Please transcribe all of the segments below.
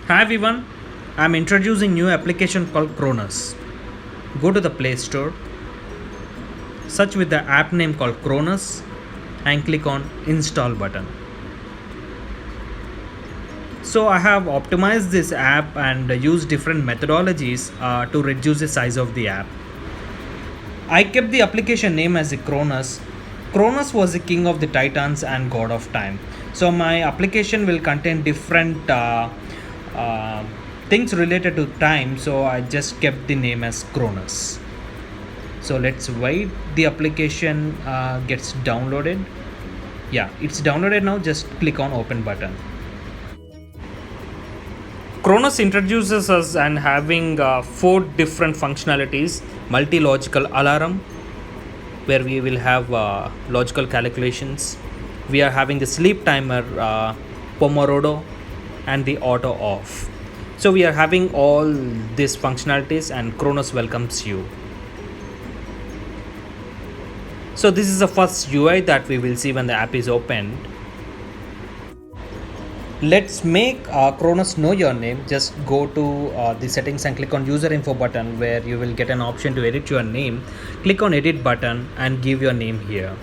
Hi everyone, I'm introducing new application called Cronus. Go to the Play Store, search with the app name called Cronus and click on install button. So I have optimized this app and used different methodologies to reduce the size of the app. I kept the application name as a Cronus. Cronus was the king of the titans and god of time. So my application will contain different uh, things related to time. So I just kept the name as Cronus. So let's wait the application gets downloaded. Yeah, it's downloaded now. Just click on open button. Cronus introduces us and having four different functionalities: multi-logical alarm, where we will have logical calculations. We are having the sleep timer, Pomodoro, and the auto off. So we are having all these functionalities, and Cronus welcomes you. So this is the first UI that we will see when the app is opened. Let's make Cronus know your name. Just go to the settings and click on user info button, where you will get an option to edit your name. Click on edit button and give your name here.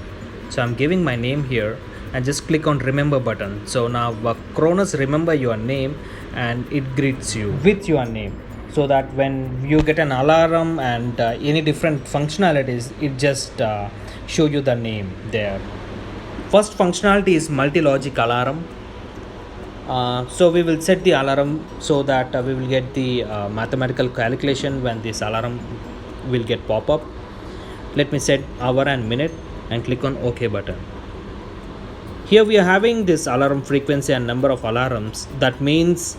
So I'm giving my name here and just click on remember button. So now Cronus remember your name and it greets you with your name, so that when you get an alarm and any different functionalities, it just show you the name there. First functionality is multi-logic alarm. So we will set the alarm so that we will get the mathematical calculation when this alarm will get pop up. Let me set hour and minute and click on OK button. Here we are having this alarm frequency and number of alarms. That means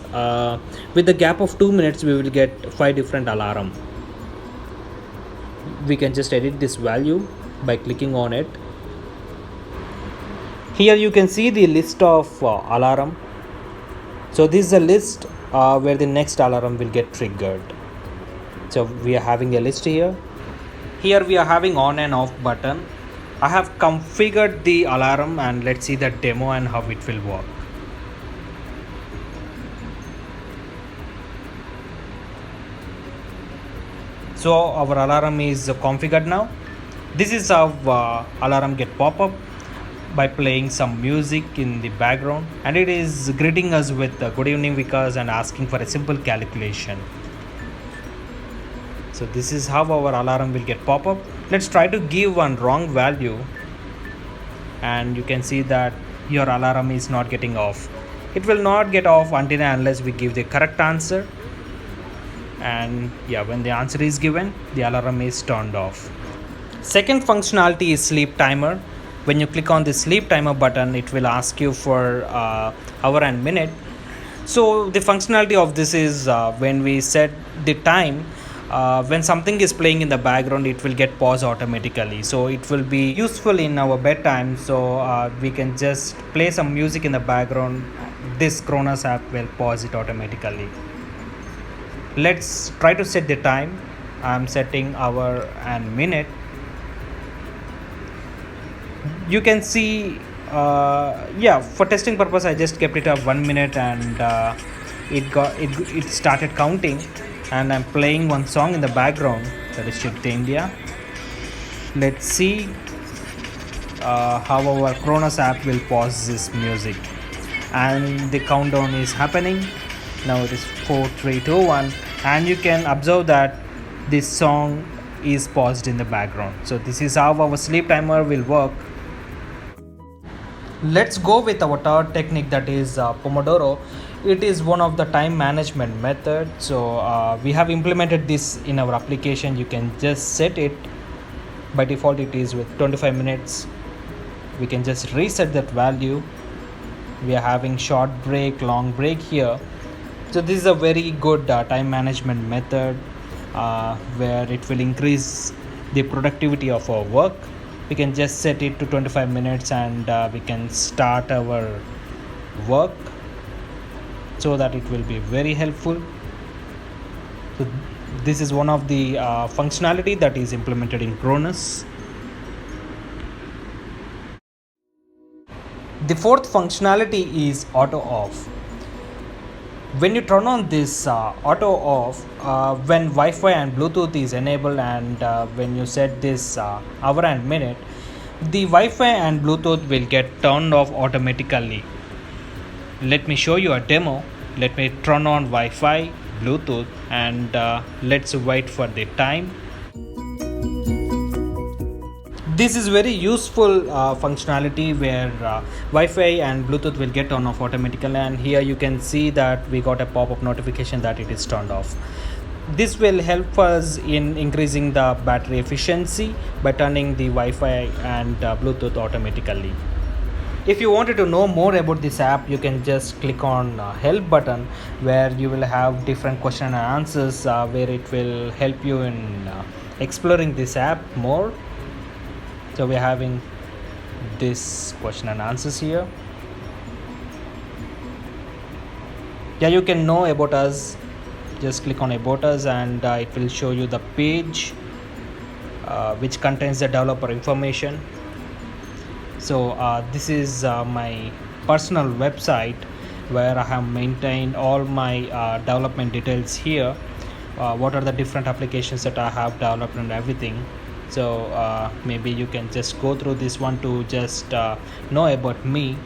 with the gap of 2 minutes we will get 5 different alarm. We can just edit this value by clicking on it. Here you can see the list of alarm. So this is a list where the next alarm will get triggered. So we are having a list here. Here we are having on and off button. I have configured the alarm, and let's see the demo and how it will work. So our alarm is configured now. This is how alarm get pop up by playing some music in the background, and it is greeting us with good evening Vikas and asking for a simple calculation. So this is how our alarm will get pop up. Let's try to give one wrong value, and you can see that your alarm is not getting off. It will not get off until and unless we give the correct answer. And yeah, when the answer is given, the alarm is turned off. Second functionality is sleep timer. When you click on the sleep timer button, it will ask you for hour and minute. So the functionality of this is when we set the time, when something is playing in the background, it will get paused automatically. So it will be useful in our bedtime. So we can just play some music in the background. This Cronus app will pause it automatically. Let's try to set the time. I'm setting hour and minute. You can see for testing purpose I just kept it up 1 minute, and it started counting, and I'm playing one song in the background, that is Chit India. Let's see how our Cronus app will pause this music, and the countdown is happening. Now it is 4 3 2 1, and you can observe that this song is paused in the background. So this is how our sleep timer will work. Let's go with our third technique, that is Pomodoro. It is one of the time management method. So we have implemented this in our application. You can just set it. By default it is with 25 minutes. We can just reset that value. We are having short break, long break here. So this is a very good time management method where it will increase the productivity of our work. We can just set it to 25 minutes, and we can start our work, so that it will be very helpful. So this is one of the functionality that is implemented in Cronus. The fourth functionality is auto off. When you turn on this auto off, when Wi-Fi and Bluetooth is enabled, and when you set this hour and minute, the Wi-Fi and Bluetooth will get turned off automatically. Let me show you a demo. Let me turn on Wi-Fi, Bluetooth, and let's wait for the time. This is very useful functionality where Wi-Fi and Bluetooth will get on off automatically, and here you can see that we got a pop-up notification that it is turned off. This will help us in increasing the battery efficiency by turning the Wi-Fi and Bluetooth automatically. If you wanted to know more about this app, you can just click on help button, where you will have different question and answers, where it will help you in exploring this app more. So we're having this question and answers here. Yeah, you can know about us. Just click on about us, and it will show you the page which contains the developer information. So this is my personal website, where I have maintained all my development details here. What are the different applications that I have developed and everything. So maybe you can just go through this one to just know about me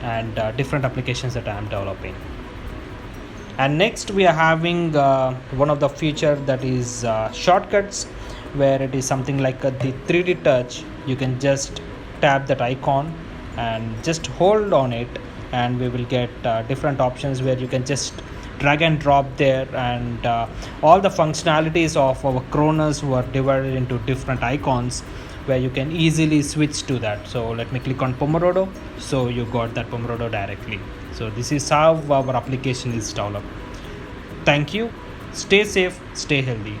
and different applications that I am developing. And next we are having one of the feature, that is shortcuts, where it is something like the 3D touch. You can just tap that icon and just hold on it, and we will get different options where you can just drag and drop there, and all the functionalities of our Cronus were divided into different icons where you can easily switch to that. So let me click on Pomodoro, so you got that Pomodoro directly. So this is how our application is developed. Thank you. Stay safe, stay healthy.